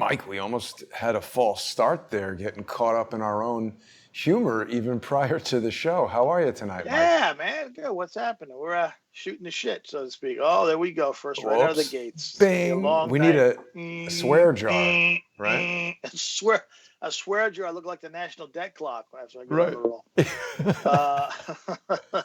Mike, we almost had a false start there, getting caught up in our own humor even prior to the show. How are you tonight, Mike? Yeah, man. Good. What's happening? We're shooting the shit, so to speak. Oh, there we go. First right out of the gates. Bing. We need a swear jar, right? A swear jar. I look like the national debt clock after I get Right. on the roll.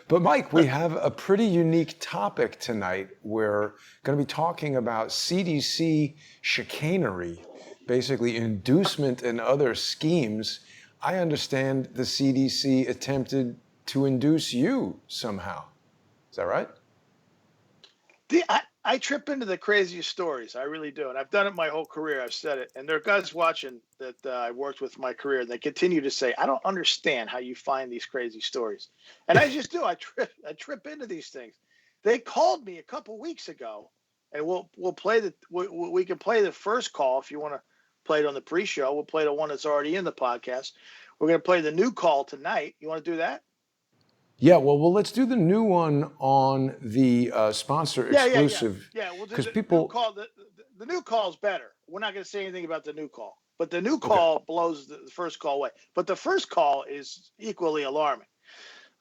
But Mike, we have a pretty unique topic tonight. We're going to be talking about CDC chicanery, basically inducement and other schemes. I understand the CDC attempted to induce you somehow. Is that right? I trip into the craziest stories. I really do. And I've done it my whole career. I've said it. And there are guys watching that I worked with my career. And they continue to say, I don't understand how you find these crazy stories. And I just do. I trip into these things. They called me a couple weeks ago. And we'll play we can play the first call if you want to play it on the pre-show. We'll play the one that's already in the podcast. We're going to play the new call tonight. You want to do that? Yeah, well, let's do the new one on the sponsor exclusive. Yeah, we'll do the new call is better. We're not going to say anything about the new call, but the new call blows the first call away. But the first call is equally alarming,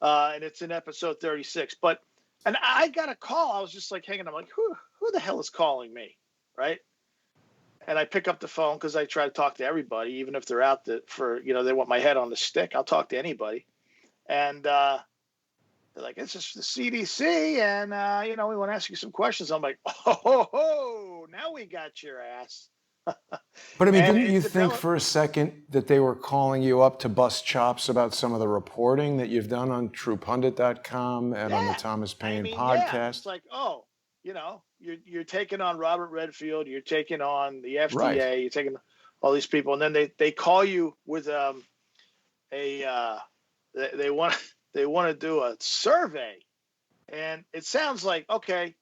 and it's in episode 36. And I got a call. I was just like hanging. I'm like, who the hell is calling me, right? And I pick up the phone because I try to talk to everybody, even if they're out they want my head on the stick. I'll talk to anybody, and. They're like, it's just the CDC, and, we want to ask you some questions. I'm like, now we got your ass. But, I mean, didn't you think for a second that they were calling you up to bust chops about some of the reporting that you've done on TruePundit.com and on the Thomas Paine podcast? Yeah. It's like, you're taking on Robert Redfield, you're taking on the FDA, You're taking all these people, and then they call you with they want to do a survey, and it sounds like, okay,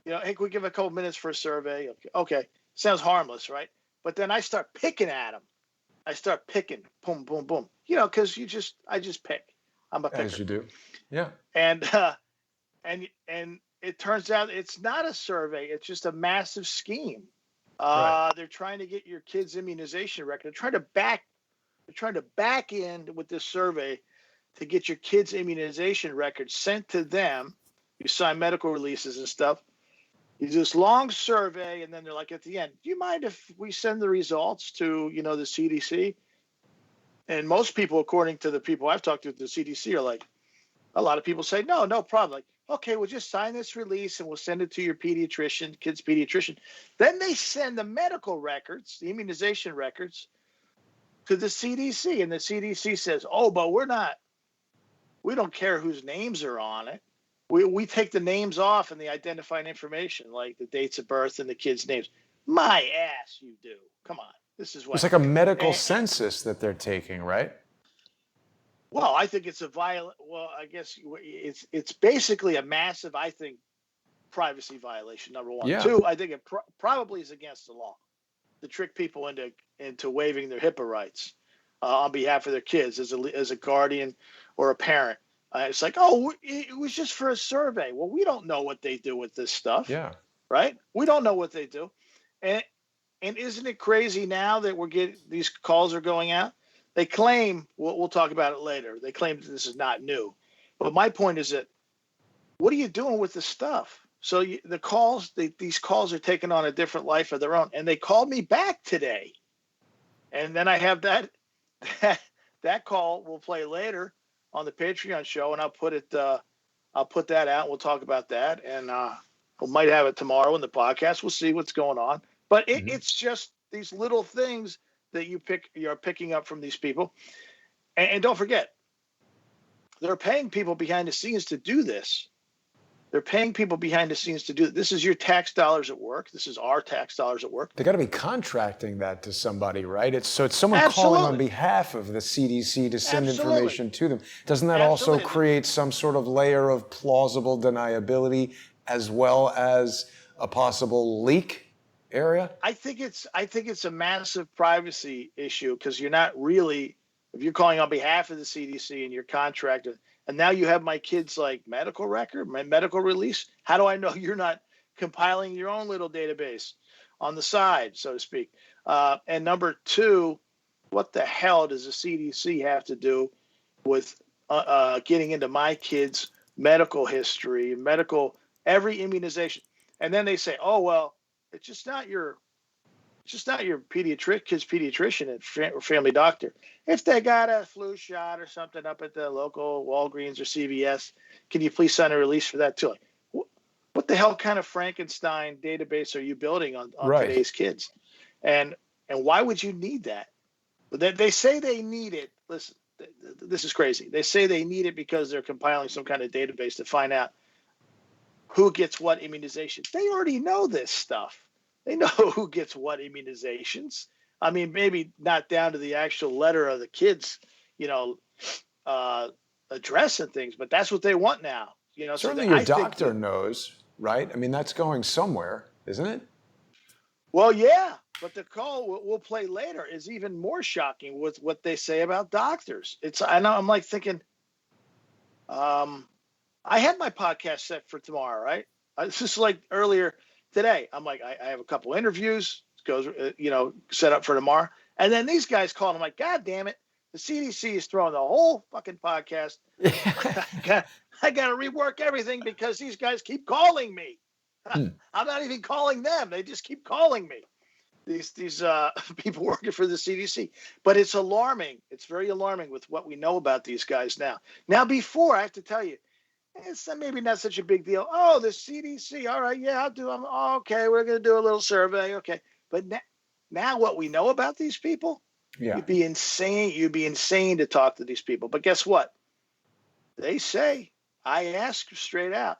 hey, can we give a couple minutes for a survey? Okay. Sounds harmless, right? But then I start picking at them. I start picking, boom, boom, boom. Because I just pick. I'm a picker. As you do. Yeah. And it turns out it's not a survey. It's just a massive scheme. They're trying to get your kids' immunization record. They're trying to back in with this survey to get your kids' immunization records sent to them. You sign medical releases and stuff. You do this long survey, and then they're like at the end, do you mind if we send the results to, the CDC? And most people, according to the people I've talked to at the CDC, are like, a lot of people say, no problem. Like, okay, we'll just sign this release and we'll send it to your kid's pediatrician. Then they send the medical records, the immunization records, to the CDC. And the CDC says, but we don't care whose names are on it. We take the names off and the identifying information, like the dates of birth and the kids' names. My ass, you do. Come on. This is what. It's like a medical census that they're taking, right? Well, I think it's I guess it's basically a massive, I think, privacy violation, number one. Yeah. Two, I think it probably is against the law to trick people into waiving their HIPAA rights on behalf of their kids as a guardian or a parent. It's like, it was just for a survey. Well, we don't know what they do with this stuff. Yeah. Right? We don't know what they do. And isn't it crazy now that we're getting these calls are going out? They claim, we'll talk about it later. They claim that this is not new. But my point is that what are you doing with this stuff? So these calls are taking on a different life of their own. And they called me back today. And then I have that call we'll play later on the Patreon show, and I'll put that out. We'll talk about that, and we might have it tomorrow in the podcast. We'll see what's going on. But it's just these little things that you're picking up from these people, and don't forget, they're paying people behind the scenes to do this. They're paying people behind the scenes to do it. This is your tax dollars at work. This is our tax dollars at work. They got to be contracting that to somebody, right? It's someone calling on behalf of the CDC to send information to them. Doesn't that also create some sort of layer of plausible deniability as well as a possible leak area? I think it's a massive privacy issue because you're not really, if you're calling on behalf of the CDC and you're contracted. And now you have my kids' medical record, my medical release. How do I know you're not compiling your own little database on the side, so to speak. And number two, what the hell does the CDC have to do with getting into my kids' medical history, every immunization? And then they say, oh, well, it's just not your kid's pediatrician or family doctor. If they got a flu shot or something up at the local Walgreens or CVS, can you please sign a release for that too? Like, what the hell kind of Frankenstein database are you building on today's kids? And why would you need that? They say they need it. Listen, this is crazy. They say they need it because they're compiling some kind of database to find out who gets what immunization. They already know this stuff. They know who gets what immunizations. I mean, maybe not down to the actual letter of the kids, address and things, but that's what they want now. Certainly your doctor knows, right? I mean, that's going somewhere, isn't it? Well, yeah, but the call we'll play later is even more shocking with what they say about doctors. I'm like thinking, I had my podcast set for tomorrow, right? It's just like earlier today. I'm like, I have a couple interviews, set up for tomorrow. And then these guys call, and I'm like, God damn it. The CDC is throwing the whole fucking podcast. I got to rework everything because these guys keep calling me. I'm not even calling them. They just keep calling me. These people working for the CDC. But it's alarming. It's very alarming with what we know about these guys now. Now, before, I have to tell you, it's maybe not such a big deal. Oh, the CDC. All right, yeah, I'll do them. Oh, okay, we're going to do a little survey. Okay. But now what we know about these people, you'd be insane. You'd be insane to talk to these people. But guess what? They say, I ask straight out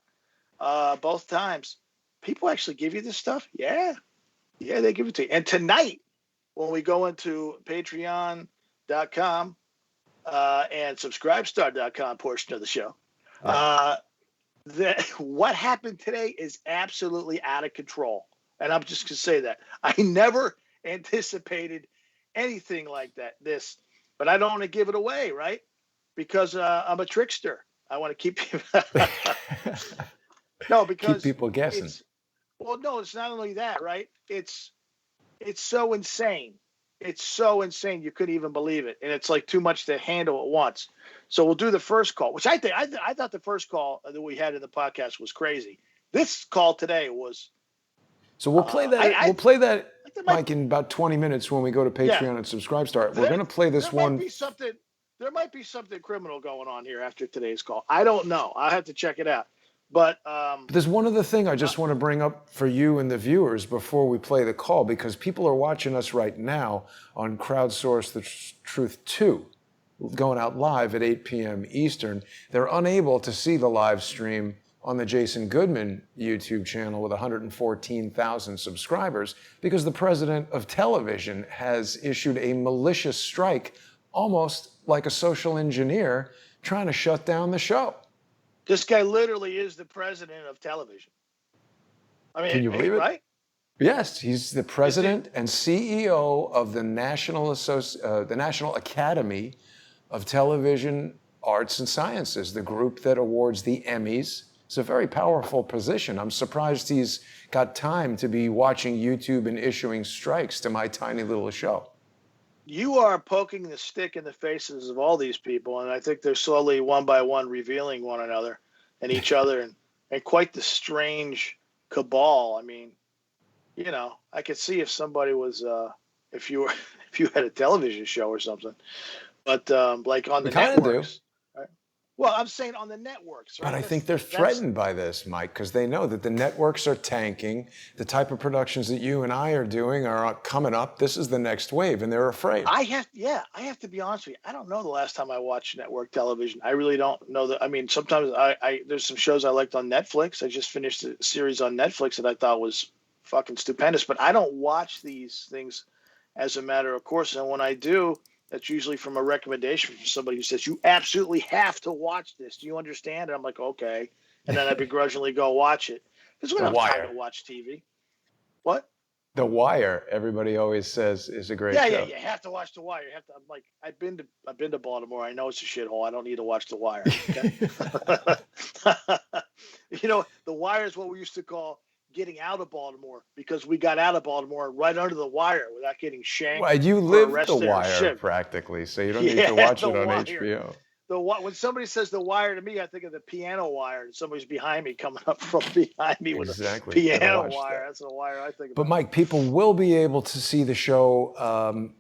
both times, people actually give you this stuff? Yeah, they give it to you. And tonight, when we go into patreon.com and subscribestar.com portion of the show, what happened today is absolutely out of control. And I'm just going to say that. I never anticipated anything like this, but I don't want to give it away, right? Because I'm a trickster. I want to keep keep people guessing. No, it's not only that, right? It's so insane. It's so insane you couldn't even believe it, and it's like too much to handle at once. So we'll do the first call, which I thought the first call that we had in the podcast was crazy. This call today was. So we'll play that. We'll play that, Mike, in about 20 minutes when we go to Patreon and Subscribestar. We're going to play this one. There might be something criminal going on here after today's call. I don't know. I'll have to check it out. But there's one other thing I just want to bring up for you and the viewers before we play the call, because people are watching us right now on Crowdsource The Truth 2, going out live at 8 p.m. Eastern. They're unable to see the live stream on the Jason Goodman YouTube channel with 114,000 subscribers because the president of television has issued a malicious strike, almost like a social engineer trying to shut down the show. This guy literally is the president of television. I mean, can you believe it? Right? Yes, he's the president and CEO of the National Academy of Television Arts and Sciences, the group that awards the Emmys. It's a very powerful position. I'm surprised he's got time to be watching YouTube and issuing strikes to my tiny little show. You are poking the stick in the faces of all these people, and I think they're slowly, one by one, revealing one another and each other, and quite the strange cabal. I mean, I could see if somebody was, if you had a television show or something, but like on the networks. Well, I'm saying on the networks. Right? But I think they're threatened by this, Mike, because they know that the networks are tanking. The type of productions that you and I are doing are coming up. This is the next wave, and they're afraid. I have to be honest with you. I don't know the last time I watched network television. I really don't know that. I mean, sometimes there's some shows I liked on Netflix. I just finished a series on Netflix that I thought was fucking stupendous. But I don't watch these things as a matter of course. And when I do, that's usually from a recommendation from somebody who says, you absolutely have to watch this. Do you understand? And I'm like, okay. And then I begrudgingly go watch it. Because we don't have time to watch TV. What? The Wire, everybody always says, is a great show. Yeah, you have to watch The Wire. I'm like, I've been to Baltimore. I know it's a shithole. I don't need to watch The Wire. Okay? The Wire is what we used to call getting out of Baltimore because we got out of Baltimore right under the wire without getting shanked Well, you or live The arrested or Wire shipped. practically, so you don't need Yeah, to watch The it on Wire. HBO. When somebody says The Wire to me, I think of the piano wire, and somebody's behind me coming up from behind me with Exactly. a piano Watch wire. that. That's the wire I think But about. Mike, people will be able to see the show,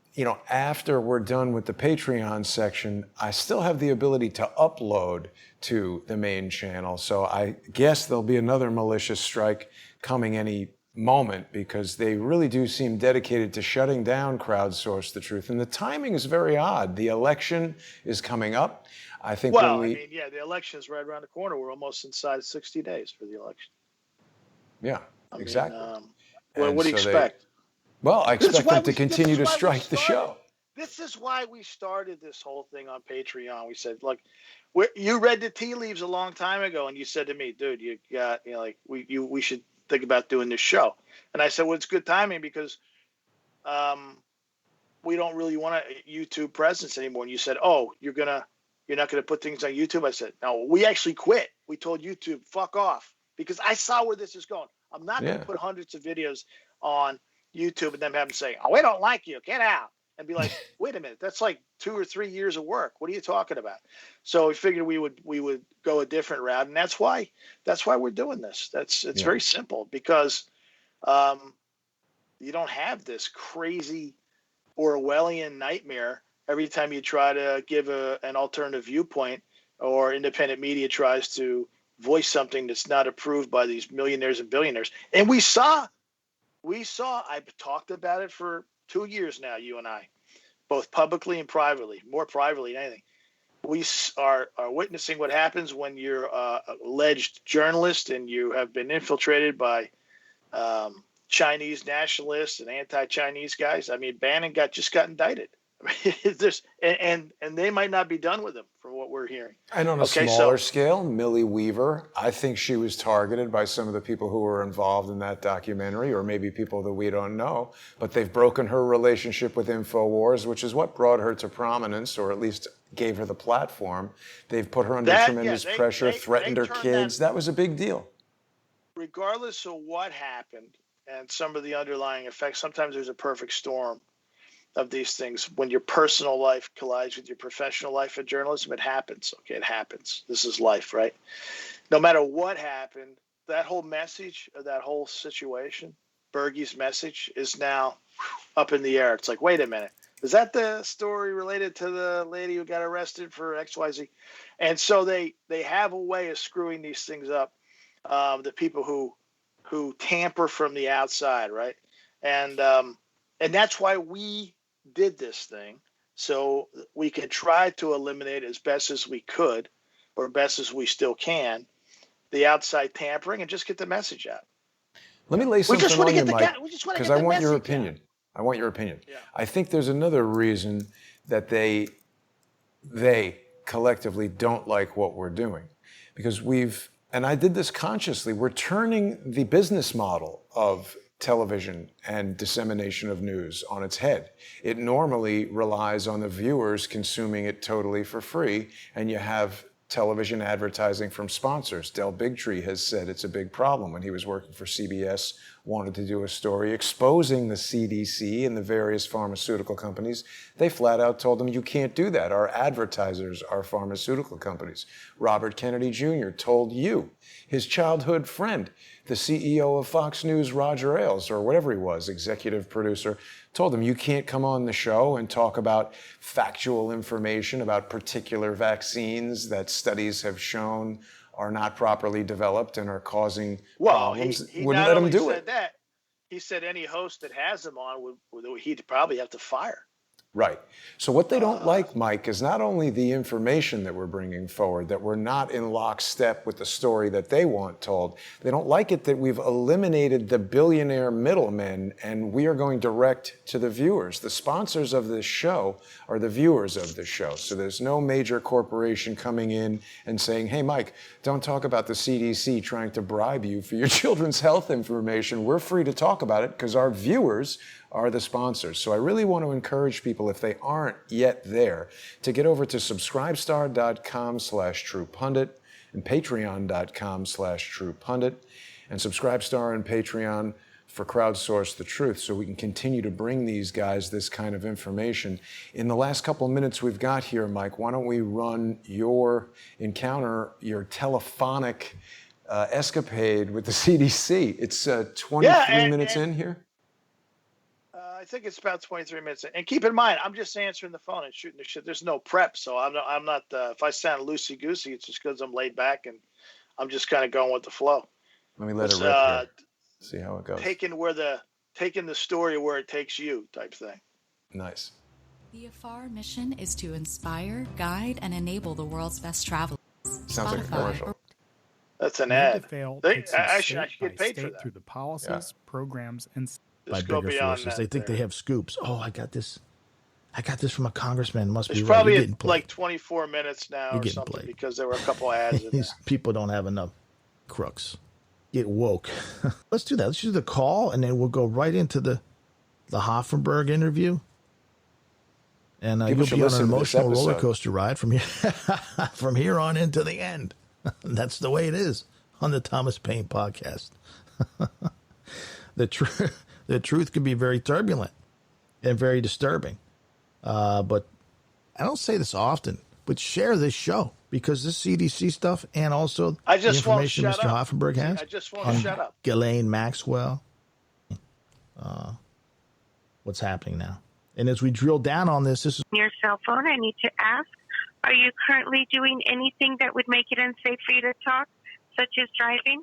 after we're done with the Patreon section. I still have the ability to upload to the main channel, so I guess there'll be another malicious strike coming any moment because they really do seem dedicated to shutting down Crowdsource the Truth. And the timing is very odd. The election is coming up. I think Well, the election is right around the corner. We're almost inside 60 days for the election. Yeah, exactly. What do you expect? I expect them to continue to strike the show. This is why we started this whole thing on Patreon. We said, look, you read the tea leaves a long time ago, and you said to me, dude, you got, we should think about doing this show. And I said, well, it's good timing because we don't really want a YouTube presence anymore. And you said, oh, you're not gonna put things on YouTube. I said, no, we actually quit. We told YouTube, fuck off, because I saw where this is going. I'm not gonna put hundreds of videos on YouTube and then have them say, oh, we don't like you, get out. And be like, wait a minute, that's like 2 or 3 years of work. What are you talking about? So we figured we would go a different route, and that's why we're doing this. It's very simple because you don't have this crazy Orwellian nightmare every time you try to give an alternative viewpoint or independent media tries to voice something that's not approved by these millionaires and billionaires. And we saw, I've talked about it for 2 years now, you and I, both publicly and privately, more privately than anything. We are witnessing what happens when you're an alleged journalist and you have been infiltrated by Chinese nationalists and anti-Chinese guys. I mean, Bannon just got indicted. I mean, and they might not be done with him from what we're hearing. And on a smaller scale, Millie Weaver, I think she was targeted by some of the people who were involved in that documentary, or maybe people that we don't know, but they've broken her relationship with InfoWars, which is what brought her to prominence, or at least gave her the platform. They've put her under tremendous pressure, threatened her kids. That was a big deal. Regardless of what happened and some of the underlying effects, sometimes there's a perfect storm of these things. When your personal life collides with your professional life in journalism, it happens. Okay, it happens. This is life, right? No matter what happened, that whole message of that whole situation, Bergey's message, is now up in the air. It's like, wait a minute. Is that the story related to the lady who got arrested for XYZ? And so they have a way of screwing these things up. The people who tamper from the outside, right? And that's why we did this thing, so we could try to eliminate as best as we could, or best as we still can, the outside tampering and just get the message out. Let me lay something on you, Mike, because I want your opinion. I want your opinion. Yeah. I think there's another reason that they collectively don't like what we're doing, because and I did this consciously, we're turning the business model of television and dissemination of news on its head. It normally relies on the viewers consuming it totally for free, and you have television advertising from sponsors. Del Bigtree has said it's a big problem. When he was working for CBS, wanted to do a story exposing the CDC and the various pharmaceutical companies. They flat out told him, you can't do that. Our advertisers are pharmaceutical companies. Robert Kennedy Jr. told you, his childhood friend, the CEO of Fox News, Roger Ailes, or whatever he was, executive producer, told him, you can't come on the show and talk about factual information about particular vaccines that studies have shown are not properly developed and are causing problems. He Wouldn't not let him only do said it. that, he said any host that has him on he'd probably have to fire. Right. So what they don't like, Mike, is not only the information that we're bringing forward, that we're not in lockstep with the story that they want told. They don't like it that we've eliminated the billionaire middlemen and we are going direct to the viewers. The sponsors of this show are the viewers of the show. So there's no major corporation coming in and saying, hey, Mike, don't talk about the CDC trying to bribe you for your children's health information. We're free to talk about it because our viewers are the sponsors. So I really want to encourage people, if they aren't yet there, to get over to subscribestar.com/truepundit and patreon.com/truepundit and Subscribestar and Patreon for Crowdsource the Truth, so we can continue to bring these guys this kind of information. In the last couple of minutes we've got here, Mike, why don't we run your encounter, your telephonic escapade with the CDC? It's 23 minutes in here. I think it's about 23 minutes. And keep in mind, I'm just answering the phone and shooting the shit. There's no prep, so I'm not. If I sound loosey goosey, it's just because I'm laid back and I'm just kind of going with the flow. Let me let it rip here. See how it goes. Taking the story where it takes you, type thing. Nice. The AFAR mission is to inspire, guide, and enable the world's best travelers. Sounds like a commercial. That's an ad. I should get paid for that. Through the policies, programs, and by bigger forces. They think they have scoops. Oh, I got this from a congressman. Must it's be probably right. Probably like 24 minutes now or something played. Because there were a couple ads. These people don't have enough crooks. Get woke. Let's do that. Let's do the call, and then we'll go right into the Hoffenberg interview. And you'll be on an emotional roller coaster ride from here on into the end. That's the way it is on the Thomas Paine podcast. The truth can be very turbulent and very disturbing. But I don't say this often, but share this show because this CDC stuff and also the information Mr. Hoffenberg has I just won't shut up. Ghislaine Maxwell. What's happening now? And as we drill down on this is your cell phone. I need to ask, are you currently doing anything that would make it unsafe for you to talk, such as driving?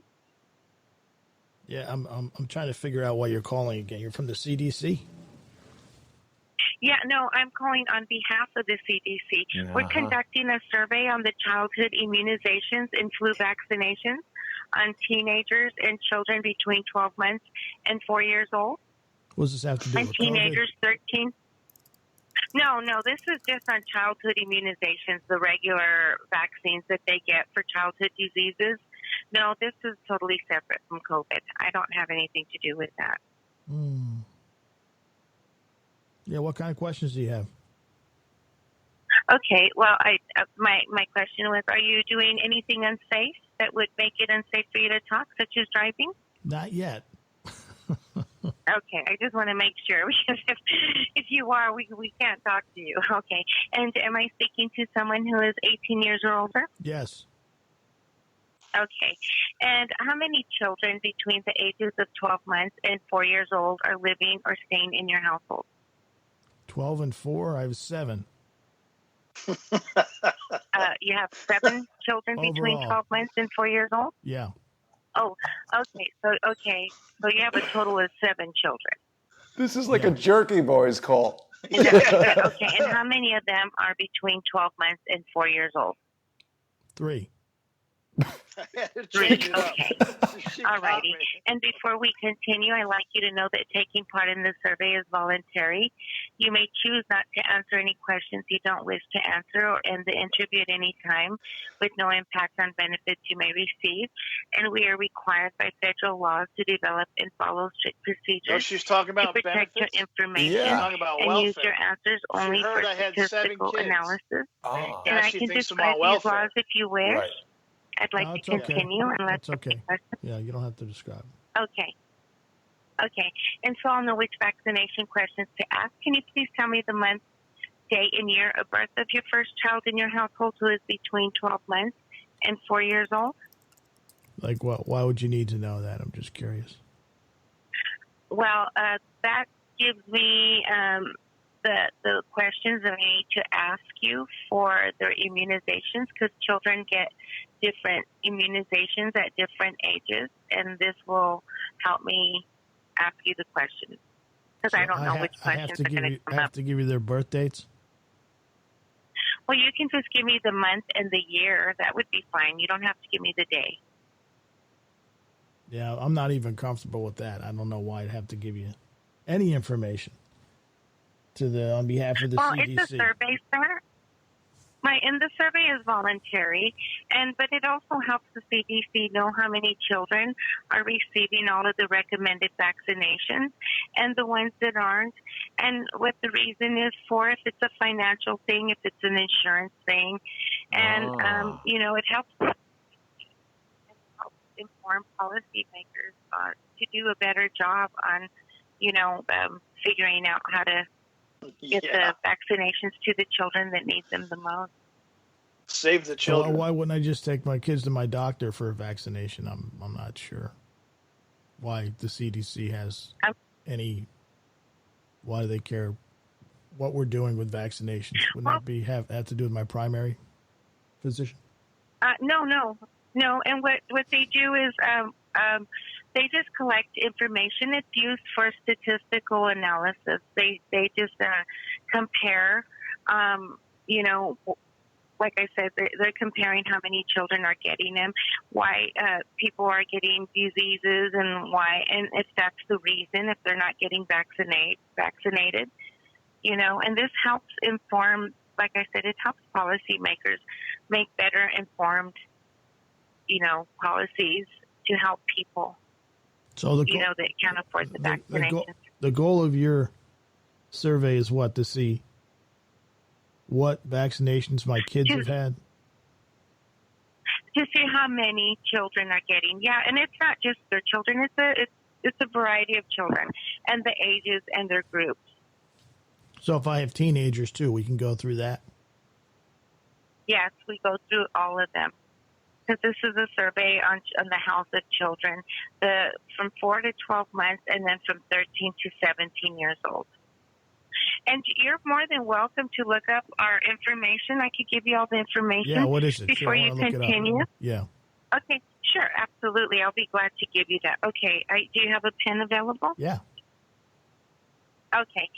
Yeah, I'm trying to figure out why you're calling again. You're from the CDC? Yeah, no, I'm calling on behalf of the CDC. Uh-huh. We're conducting a survey on the childhood immunizations and flu vaccinations on teenagers and children between 12 months and 4 years old. What does this have to do with COVID? Teenagers 13. No, this is just on childhood immunizations, the regular vaccines that they get for childhood diseases. No, this is totally separate from COVID. I don't have anything to do with that. Yeah, what kind of questions do you have? Okay, well, my question was, are you doing anything unsafe that would make it unsafe for you to talk, such as driving? Not yet. Okay, I just want to make sure, because if you are, we can't talk to you. Okay, and am I speaking to someone who is 18 years or older? Yes. Okay, and how many children between the ages of 12 months and 4 years old are living or staying in your household? 12 and 4, I have 7. You have 7 children between 12 months and 4 years old? Yeah. Oh, okay. So you have a total of 7 children. This is like a Jerky Boys call. Okay, and how many of them are between 12 months and 4 years old? 3. Okay. All righty. And before we continue, I'd like you to know that taking part in this survey is voluntary. You may choose not to answer any questions you don't wish to answer or end the interview at any time with no impact on benefits you may receive. And we are required by federal laws to develop and follow strict procedures Oh, she's talking about to protect benefits? your information Yeah. Talking about and welfare. use your answers only for I had 7 statistical kids. analysis. Oh. And Now I she can thinks I'm describe on these welfare. laws if you wish. Right. I'd like No, to it's okay. continue and let's That's okay. Yeah, you don't have to describe. Okay. And so I'll know which vaccination questions to ask. Can you please tell me the month, day, and year of birth of your first child in your household who is between 12 months and 4 years old? Like what? Why would you need to know that? I'm just curious. Well, that gives me the questions that I need to ask you for their immunizations, because children get different immunizations at different ages, and this will help me ask you the questions, because I don't know which questions are going to come up. I have to give you their birth dates? Well, you can just give me the month and the year. That would be fine. You don't have to give me the day. Yeah, I'm not even comfortable with that. I don't know why I'd have to give you any information on behalf of the CDC. It's a survey, sir. And the survey is voluntary, but it also helps the CDC know how many children are receiving all of the recommended vaccinations and the ones that aren't, and what the reason is for, if it's a financial thing, if it's an insurance thing, and it helps. inform policymakers to do a better job on, figuring out how to get the vaccinations to the children that need them the most. Save the children. So why wouldn't I just take my kids to my doctor for a vaccination? I'm not sure why the CDC has any. Why do they care what we're doing with vaccinations? Wouldn't that have to do with my primary physician? No. And what they do is they just collect information. It's used for statistical analysis. They just compare, like I said, they're comparing how many children are getting them, why people are getting diseases, and why, and if that's the reason, if they're not getting vaccinated, and this helps inform, like I said, it helps policymakers make better informed, policies to help people, so that can't afford the vaccinations. The goal of your survey is what? To see what vaccinations my kids have had? To see how many children are getting. Yeah, and it's not just their children. It's a variety of children and the ages and their groups. So if I have teenagers too, we can go through that? Yes, we go through all of them. Because this is a survey on the health of children from 4 to 12 months and then from 13 to 17 years old. And you're more than welcome to look up our information. I could give you all the information. Yeah, what is it? Before you continue. Yeah. Okay, sure, absolutely. I'll be glad to give you that. Okay, do you have a pen available? Yeah. Okay.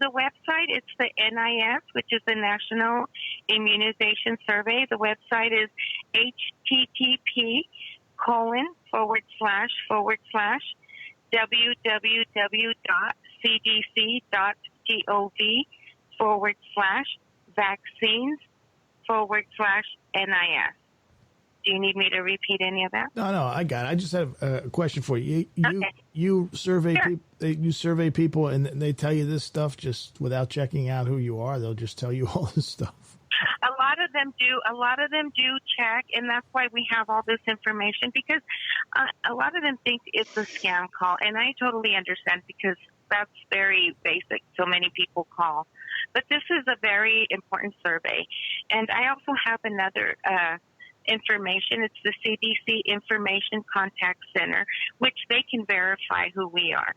The website, it's the NIS, which is the National Immunization Survey. The website is http://www.cdc.gov/vaccines/NIS. Do you need me to repeat any of that? No, I got it. I just have a question for you. Okay. You survey Sure. people. You survey people, and they tell you this stuff just without checking out who you are. They'll just tell you all this stuff. A lot of them do check, and that's why we have all this information, because a lot of them think it's a scam call, and I totally understand, because that's very basic. So many people call. But this is a very important survey. And I also have another information. It's the CDC Information Contact Center, which they can verify who we are.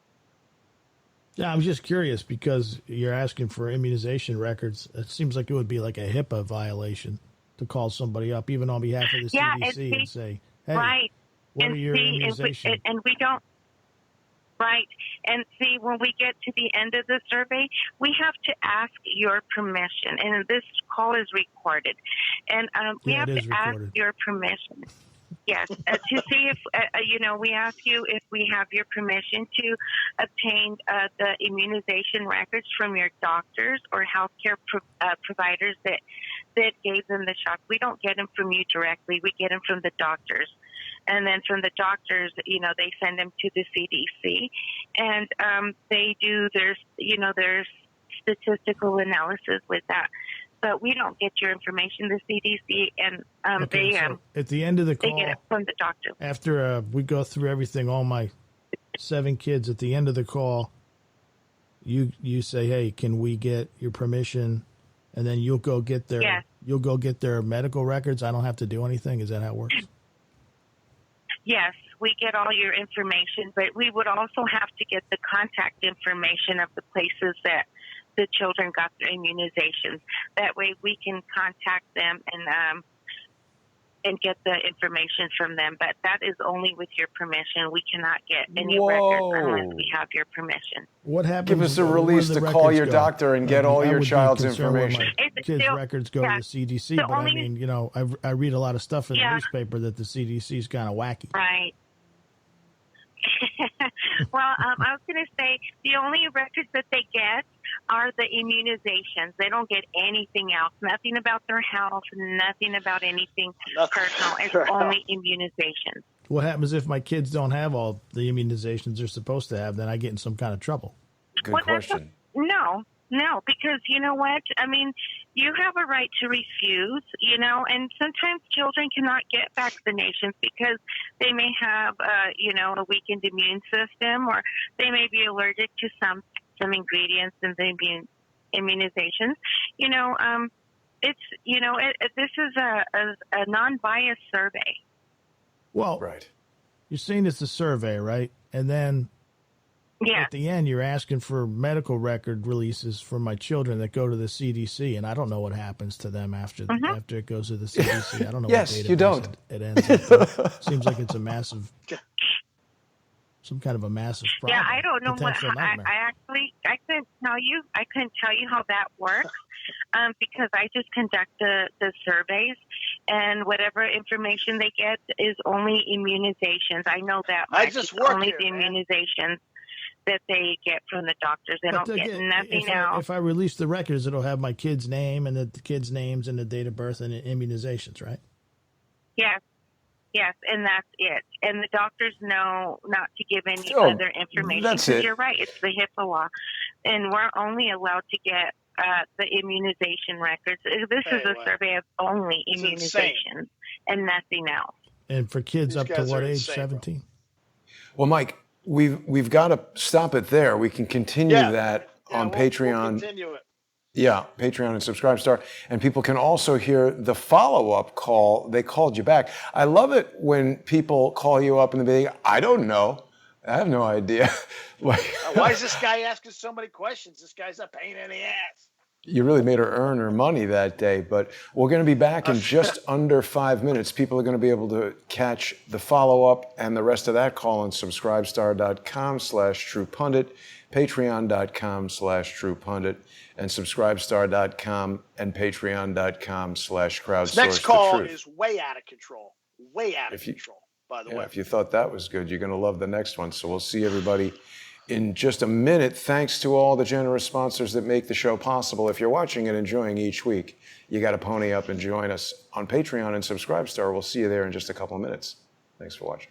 Yeah, I'm just curious because you're asking for immunization records. It seems like it would be like a HIPAA violation to call somebody up, even on behalf of the CDC, and say, "Hey, right. what are your immunizations?" And we don't. Right. And see, when we get to the end of the survey, we have to ask your permission. And this call is recorded. And we have to ask your permission. Yes. To see if, we ask you if we have your permission to obtain the immunization records from your doctors or healthcare providers that gave them the shot. We don't get them from you directly. We get them from the doctors. And then from the doctors, they send them to the CDC, and they do their statistical analysis with that. But we don't get your information, the CDC, and so at the end of the call, they get it from the doctor. After we go through everything, all my 7 kids, at the end of the call, you say, "Hey, can we get your permission?" And then you'll go get their medical records. I don't have to do anything. Is that how it works? Yes, we get all your information, but we would also have to get the contact information of the places that the children got their immunizations. That way we can contact them and get the information from them. But that is only with your permission. We cannot get any records unless we have your permission. What happens? Give us a release to call your doctor and get all your child's information. Kids' records go to the CDC, but I mean, I read a lot of stuff in the newspaper that the CDC is kind of wacky. Right. Well, I was going to say the only records that they get are the immunizations. They don't get anything else. Nothing about their health. Nothing about anything personal. It's only immunizations. What happens if my kids don't have all the immunizations they're supposed to have? Then I get in some kind of trouble. Good question. No, because you know what? I mean, you have a right to refuse, you know, and sometimes children cannot get vaccinations because they may have, a weakened immune system, or they may be allergic to some ingredients in the immunizations. You know, this is a non-biased survey. Well, right. You're saying it's a survey, right? And then at the end, you're asking for medical record releases for my children that go to the CDC, and I don't know what happens to them after it goes to the CDC. I don't know. Yes, what you don't. It ends up. Seems like it's some kind of a massive problem. Yeah, I don't know what. I couldn't tell you how that works. Because I just conduct the surveys, and whatever information they get is only immunizations. I know that just work only here, the immunizations that they get from the doctors. They don't get nothing else. If I release the records, it'll have my kid's name and the kids' names and the date of birth and the immunizations, right? Yes, and that's it. And the doctors know not to give any other information. That's it. You're right. It's the HIPAA law, and we're only allowed to get the immunization records. This is a survey of only immunizations and nothing else. And for kids up to what age? 17? Well, Mike, we've got to stop it there. We can continue that on Patreon. We'll continue it. Yeah, Patreon and Subscribestar. And people can also hear the follow-up call. They called you back. I love it when people call you up in the beginning. I don't know. I have no idea. Why is this guy asking so many questions? This guy's a pain in the ass. You really made her earn her money that day. But we're going to be back in just under 5 minutes. People are going to be able to catch the follow-up and the rest of that call on subscribestar.com/truepundit, patreon.com/truepundit, and subscribestar.com and patreon.com/crowdsource. Next call is way out of control. Way out of control, by the way. If you thought that was good, you're going to love the next one. So we'll see everybody in just a minute. Thanks to all the generous sponsors that make the show possible. If you're watching and enjoying each week, you got to pony up and join us on Patreon and Subscribestar. We'll see you there in just a couple of minutes. Thanks for watching.